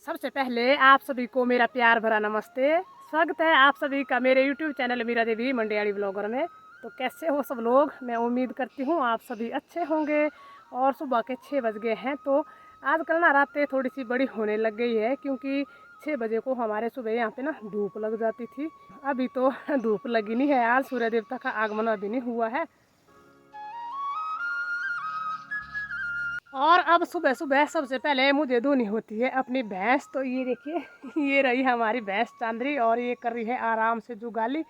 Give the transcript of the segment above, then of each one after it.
सबसे पहले आप सभी को मेरा प्यार भरा नमस्ते। स्वागत है आप सभी का मेरे YouTube चैनल मीरा देवी मंडियाड़ी ब्लॉगर में। तो कैसे हो सब लोग? मैं उम्मीद करती हूँ आप सभी अच्छे होंगे। और सुबह के 6 बज गए हैं। तो आजकल ना रातें थोड़ी सी बड़ी होने लग गई है, क्योंकि 6 बजे को हमारे सुबह यहाँ पे ना धूप लग जाती थी। अभी तो धूप लगी नहीं है, आज सूर्य देवता का आगमन अभी नहीं हुआ है। और अब सुबह सुबह सबसे पहले मुझे धोनी होती है अपनी भैंस। तो ये देखिए ये रही हमारी भैंस चांदरी, और ये कर रही है आराम से जुगाली।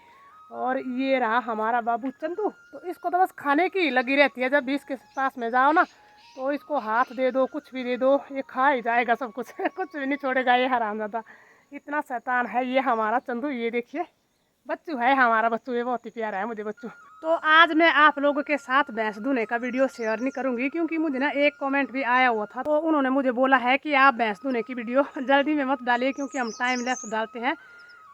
और ये रहा हमारा बाबू चंदू। तो इसको तो बस खाने की लगी रहती है, जब भी इसके पास में जाओ ना तो इसको हाथ दे दो, कुछ भी दे दो, ये खा ही जाएगा सब कुछ कुछ भी नहीं छोड़ेगा ये हरामजादा। इतना शैतान है ये हमारा चंदू। ये देखिए बच्चू है हमारा, बच्चू ये बहुत ही प्यारा है मुझे बच्चू। तो आज मैं आप लोगों के साथ भैंस धुने का वीडियो शेयर नहीं करूंगी, क्योंकि मुझे ना एक कमेंट भी आया हुआ था। तो उन्होंने मुझे बोला है कि आप भैंस धुने की वीडियो जल्दी में मत डालिए, क्योंकि हम टाइम लेस डालते हैं।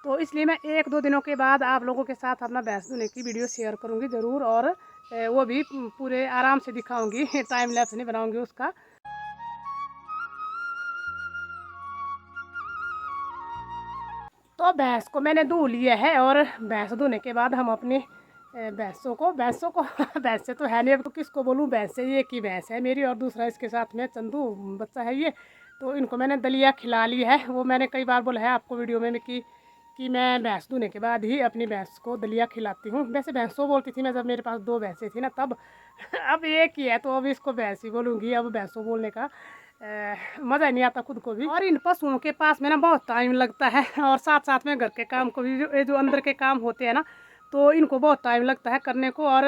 तो इसलिए मैं 1-2 दिनों के बाद आप लोगों के साथ अपना भैंस धुने की वीडियो शेयर करूँगी ज़रूर। और वो भी पूरे आराम से दिखाऊँगी टाइम लेस नहीं बनाऊँगी उसका। तो भैंस को मैंने धो लिया है, और भैंस धोने के बाद हम अपनी भैंसों को भैंस से तो है नहीं, अब तो किसको बोलूँ भैंस से। ये की भैंस है मेरी, और दूसरा इसके साथ में चंदू बच्चा है ये। तो इनको मैंने दलिया खिला ली है। वो मैंने कई बार बोला है आपको वीडियो में कि मैं भैंस धोने के बाद ही अपनी भैंस को दलिया खिलाती हूँ। वैसे भैंसों बोलती थी मैं, जब मेरे पास 2 भैंसें थी ना तब अब एक ही है, तो अब इसको भैंस ही बोलूँगी। अब भैंसों बोलने का मज़ा नहीं आता खुद को भी। और इन पशुओं के पास में ना बहुत टाइम लगता है, और साथ साथ में घर के काम को भी, जो अंदर के काम होते हैं ना, तो इनको बहुत टाइम लगता है करने को। और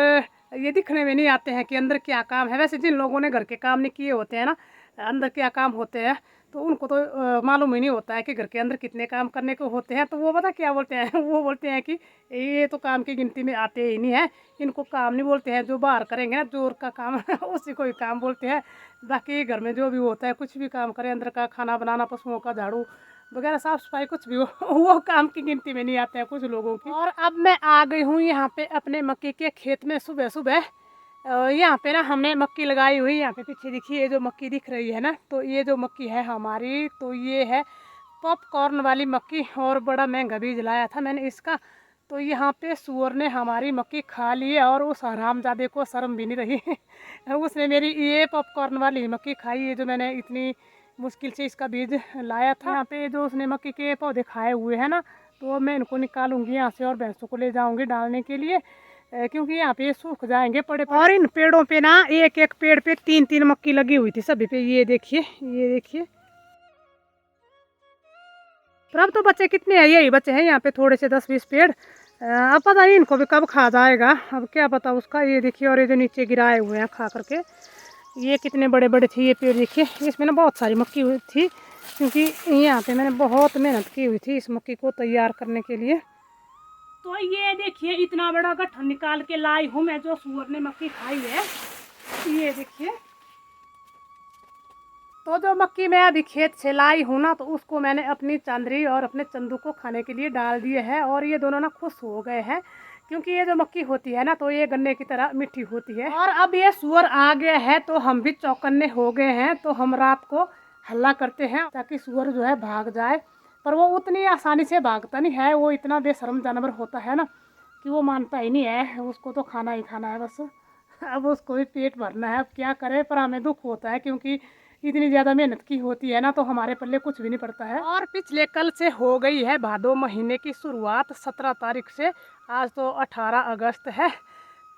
ये दिखने में नहीं आते हैं कि अंदर क्या काम है। वैसे जिन लोगों ने घर के काम नहीं किए होते हैं ना, अंदर क्या काम होते हैं, तो उनको तो मालूम ही नहीं होता है कि घर के अंदर कितने काम करने को होते हैं। तो वो पता क्या बोलते हैं वो बोलते हैं कि ये तो काम की गिनती में आते ही नहीं है, इनको काम नहीं बोलते हैं। जो बाहर करेंगे ना जोर का काम उसी को ही काम बोलते हैं। बाकी घर में जो भी होता है, कुछ भी काम करें, अंदर का खाना बनाना, पशुओं का झाड़ू वगैरह साफ सफाई कुछ भी हो वो काम की गिनती में नहीं आते हैं कुछ लोगों की। और अब मैं आ गई हूँ यहाँ पे अपने मक्के के खेत में सुबह सुबह। यहाँ पे ना हमने मक्की लगाई हुई। यहाँ पे पीछे देखिए ये जो मक्की दिख रही है ना, तो ये जो मक्की है हमारी, तो ये है पॉपकॉर्न वाली मक्की। और बड़ा महंगा बीज लाया था मैंने इसका। तो यहाँ पे सुअर ने हमारी मक्की खा ली है, और उस हरामजादे को शर्म भी नहीं रही उसने मेरी ये पॉपकॉर्न वाली मक्की खाई है, जो मैंने इतनी मुश्किल से इसका बीज लाया था। यहाँ पे जो उसने मक्की के पौधे खाए हुए हैं ना, तो मैं इनको निकालूंगी यहाँ से और भैंसों को ले जाऊंगी डालने के लिए, क्योंकि यहाँ पे सूख जाएंगे पड़े। और इन पेड़ों पे ना एक एक पेड़ पे 3-3 मक्की लगी हुई थी सभी पे। ये देखिए ये देखिए। पर अब तो बच्चे कितने हैं, यही बच्चे हैं यहाँ पे थोड़े से 10-20 पेड़। अब पता नहीं इनको भी कब खा जाएगा, अब क्या पता उसका। ये देखिए, और ये जो नीचे गिराए हुए हैं खा करके, ये कितने बड़े बड़े थे ये पेड़। देखिए इसमें ना बहुत सारी मक्की हुई थी, क्योंकि यहाँ पे मैंने बहुत मेहनत की हुई थी इस मक्की को तैयार करने के लिए। तो ये देखिए इतना बड़ा गट्ठर निकाल के लाई हूँ मैं, जो सुअर ने मक्की खाई है। ये देखिए, तो जो मक्की मैं अभी खेत से लाई हूँ ना, तो उसको मैंने अपनी चांदरी और अपने चंदू को खाने के लिए डाल दिए हैं। और ये दोनों ना खुश हो गए हैं, क्योंकि ये जो मक्की होती है ना, तो ये गन्ने की तरह मीठी होती है। और अब ये सुअर आ गया है, तो हम भी चौकन्ने हो गए हैं। तो हम रात को हल्ला करते हैं ताकि सुअर जो है भाग जाए, पर वो उतनी आसानी से भागता नहीं है। वो इतना बेशर्म जानवर होता है ना कि वो मानता ही नहीं है, उसको तो खाना ही खाना है बस। अब उसको भी पेट भरना है, अब क्या करें। पर हमें दुख होता है, क्योंकि इतनी ज़्यादा मेहनत की होती है ना, तो हमारे पल्ले कुछ भी नहीं पड़ता है। और पिछले कल से हो गई है भादो महीने की शुरुआत, 17 तारीख से। आज तो 18 अगस्त है।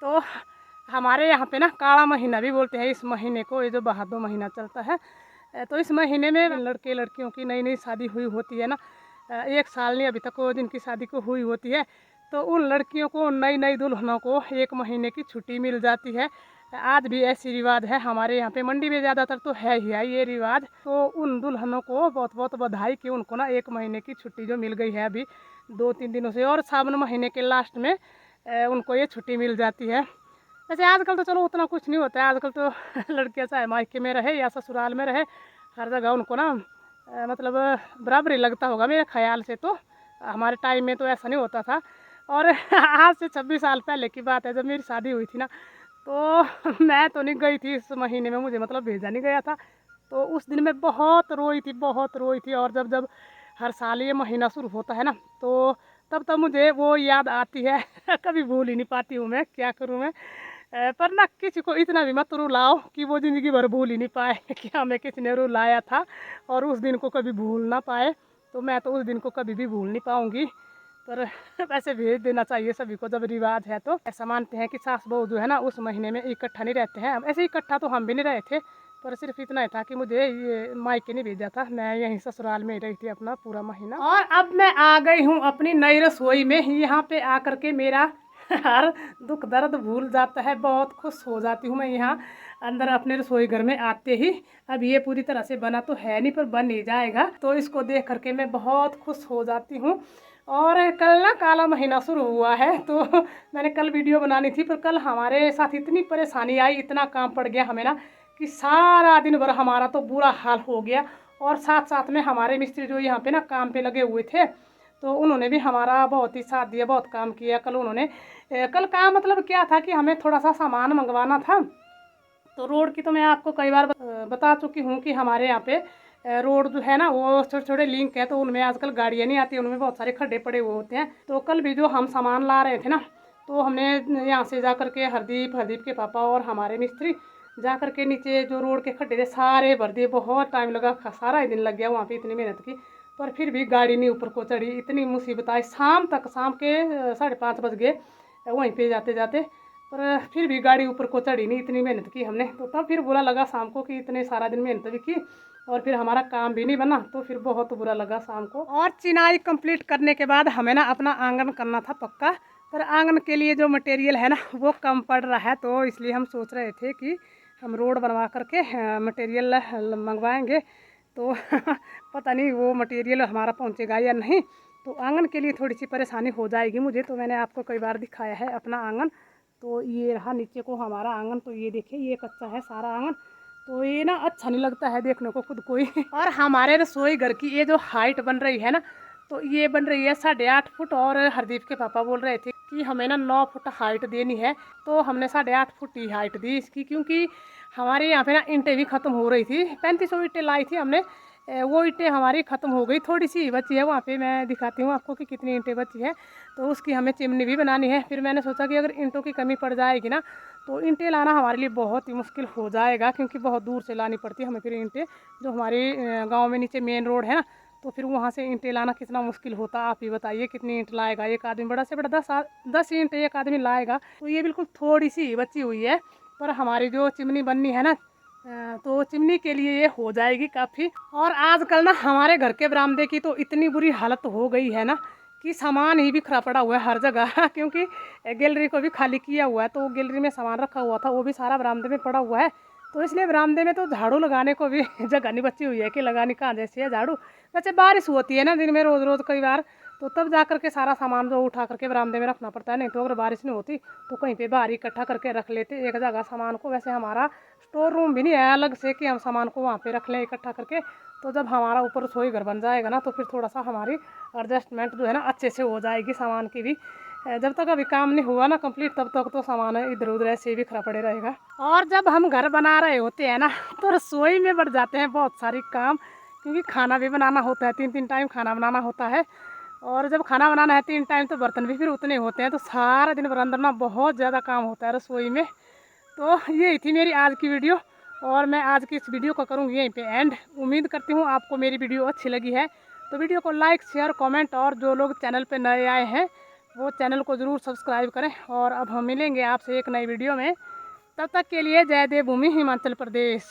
तो हमारे यहाँ पे ना काला महीना भी बोलते हैं इस महीने को, ये जो भादो महीना चलता है। तो इस महीने में लड़के लड़कियों की नई नई शादी हुई होती है ना, 1 साल नहीं अभी तक वो जिनकी शादी को हुई होती है, तो उन लड़कियों को, नई नई दुल्हनों को 1 महीने की छुट्टी मिल जाती है। आज भी ऐसी रिवाज है हमारे यहाँ पे, मंडी में ज़्यादातर तो है ही है ये रिवाज। तो उन दुल्हनों को बहुत बहुत बधाई कि उनको ना 1 महीने की छुट्टी जो मिल गई है अभी 2-3 दिनों से। और सावन महीने के लास्ट में उनको ये छुट्टी मिल जाती है। वैसे आजकल तो चलो उतना कुछ नहीं होता है, आजकल तो लड़कियाँ चाहे मायके में रहे या ससुराल में रहे, हर जगह उनको ना मतलब बराबरी लगता होगा मेरे ख्याल से। तो हमारे टाइम में तो ऐसा नहीं होता था। और आज से 26 साल पहले की बात है, जब मेरी शादी हुई थी ना, तो मैं तो नहीं गई थी इस महीने में, मुझे मतलब भेजा नहीं गया था। तो मैं तो नहीं गई थी, 26 साल पहले की बात है। तो उस दिन मैं बहुत रोई थी, बहुत रोई थी। और जब जब हर साल ये महीना शुरू होता है ना, तो तब तब मुझे वो याद आती है। कभी भूल ही नहीं पाती हूँ मैं, क्या करूँ मैं। पर ना किसी को इतना भी मत रुलाओ कि वो ज़िंदगी भर भूल ही नहीं पाए कि हमें किसी ने रुलाया था और उस दिन को कभी भूल ना पाए। तो मैं तो उस दिन को कभी भी भूल नहीं पाऊँगी। पर वैसे भेज देना चाहिए सभी को, जब रिवाज है तो। ऐसा मानते हैं कि सास बहू जो है ना उस महीने में इकट्ठा नहीं रहते हैं। ऐसे इकट्ठा तो हम भी नहीं रहे थे, पर सिर्फ इतना ही था कि मुझे ये मायके नहीं भेजा था, मैं यहीं ससुराल में ही रही थी अपना पूरा महीना। और अब मैं आ गई हूँ अपनी नई रसोई में। यहाँ पे आकर के मेरा हर दुख दर्द भूल जाता है, बहुत खुश हो जाती हूँ मैं यहाँ अंदर अपने रसोई घर में आते ही। अब ये पूरी तरह से बना तो है नहीं, पर बन ही जाएगा, तो इसको देख करके मैं बहुत खुश हो जाती हूँ। और कल ना काला महीना शुरू हुआ है, तो मैंने कल वीडियो बनानी थी, पर कल हमारे साथ इतनी परेशानी आई, इतना काम पड़ गया हमें ना कि सारा दिन भर हमारा तो बुरा हाल हो गया। और साथ साथ में हमारे मिस्त्री जो यहाँ पे ना काम पे लगे हुए थे, तो उन्होंने भी हमारा बहुत ही साथ दिया, बहुत काम किया कल उन्होंने। कल का मतलब क्या था कि हमें थोड़ा सा सामान मंगवाना था। तो रोड की तो मैं आपको कई बार बता चुकी हूँ कि हमारे यहाँ पे रोड जो है ना वो छोटे छोटे लिंक है, तो उनमें आजकल गाड़ियाँ नहीं आती, उनमें बहुत सारे खड्डे पड़े हुए होते हैं। तो कल भी जो हम सामान ला रहे थे ना, तो हमने यहाँ से जा करके हरदीप के पापा और हमारे मिस्त्री जा करके नीचे जो रोड के खड्डे थे सारे भर दिए। बहुत टाइम लगा, सारा ही दिन लग गया वहाँ पे, इतनी मेहनत की, पर फिर भी गाड़ी नहीं ऊपर को चढ़ी। इतनी मुसीबत आई, शाम तक, शाम के 5:30 बज गए वहीं पे जाते जाते, पर फिर भी गाड़ी ऊपर को चढ़ी नहीं, इतनी मेहनत की हमने। तो तब फिर बुरा लगा शाम को कि इतने सारा दिन मेहनत भी की और फिर हमारा काम भी नहीं बना, तो फिर बहुत बुरा लगा शाम को। और चिनाई कंप्लीट करने के बाद हमें ना अपना आंगन करना था पक्का, पर आंगन के लिए जो मटेरियल है ना वो कम पड़ रहा है, तो इसलिए हम सोच रहे थे कि हम रोड बनवा करके मटेरियल मंगवाएंगे। तो पता नहीं वो मटेरियल हमारा पहुंचेगा या नहीं, तो आंगन के लिए थोड़ी सी परेशानी हो जाएगी मुझे। तो मैंने आपको कई बार दिखाया है अपना आंगन, तो ये रहा नीचे को हमारा आंगन। तो ये देखिए, ये कच्चा है सारा आंगन, तो ये ना अच्छा नहीं लगता है देखने को खुद को ही। और हमारे रसोई घर की ये जो हाइट बन रही है ना, तो ये बन रही है 8.5 फुट। और हरदीप के पापा बोल रहे थे कि हमें ना 9 फुट हाइट देनी है, तो हमने 8.5 फुट ही हाइट दी इसकी, क्योंकि हमारे यहाँ पे ना ईंटें भी ख़त्म हो रही थी। 3500 ईंटें लाई थी हमने, वो ईंटें हमारी ख़त्म हो गई, थोड़ी सी बची है। वहाँ पे मैं दिखाती हूँ आपको कि कितनी ईंटें बची है। तो उसकी हमें चिमनी भी बनानी है। फिर मैंने सोचा कि अगर ईंटों की कमी पड़ जाएगी ना, तो ईंटें लाना हमारे लिए बहुत ही मुश्किल हो जाएगा, क्योंकि बहुत दूर से लानी पड़ती है हमें फिर ईंटें। जो हमारे गाँव में नीचे मेन रोड है ना, तो फिर वहाँ से ईंटें लाना कितना मुश्किल होता, आप ही बताइए। कितनी ईंट लाएगा एक आदमी, बड़ा से बड़ा 10 ईंट एक आदमी लाएगा। तो ये बिल्कुल थोड़ी सी बची हुई है, पर हमारी जो चिमनी बननी है ना, तो चिमनी के लिए ये हो जाएगी काफ़ी। और आजकल ना हमारे घर के बरामदे की तो इतनी बुरी हालत हो गई है ना कि सामान ही बिखरा पड़ा हुआ है हर जगह। क्योंकि गैलरी को भी खाली किया हुआ है, तो गैलरी में सामान रखा हुआ था वो भी सारा बरामदे में पड़ा हुआ है। तो इसलिए बरामदे में तो झाड़ू लगाने को भी जगह नहीं बची हुई है कि लगानी कहाँ जैसी है झाड़ू। वैसे बारिश होती है ना दिन में रोज़ रोज़ कई बार, तो तब जा करके सारा सामान जो उठा करके बरामदे में रखना पड़ता है। नहीं तो अगर बारिश नहीं होती तो कहीं पे बाहर इकट्ठा करके रख लेते एक जगह सामान को। वैसे हमारा स्टोर रूम भी नहीं है अलग से कि हम सामान को वहाँ पे रख लें इकट्ठा करके। तो जब हमारा ऊपर रसोई घर बन जाएगा ना, तो फिर थोड़ा सा हमारी एडजस्टमेंट जो है ना अच्छे से हो जाएगी सामान की भी। जब तक अभी काम नहीं हुआ ना कंप्लीट, तब तक तो सामान इधर उधर ऐसे ही बिखरा पड़े रहेगा। और जब हम घर बना रहे होते हैं ना, तो रसोई में बढ़ जाते हैं बहुत सारी काम, क्योंकि खाना भी बनाना होता है, 3 टाइम खाना बनाना होता है। और जब खाना बनाना है 3 टाइम, तो बर्तन भी फिर उतने होते हैं। तो सारा दिन भर अंदर ना बहुत ज़्यादा काम होता है रसोई में। तो यही थी मेरी आज की वीडियो, और मैं आज की इस वीडियो को करूँगी यहीं पे एंड। उम्मीद करती हूँ आपको मेरी वीडियो अच्छी लगी है, तो वीडियो को लाइक शेयर कमेंट, और जो लोग चैनल पे नए आए हैं वो चैनल को ज़रूर सब्सक्राइब करें। और अब हम मिलेंगे आपसे एक नई वीडियो में, तब तक के लिए जय देवभूमि हिमाचल प्रदेश।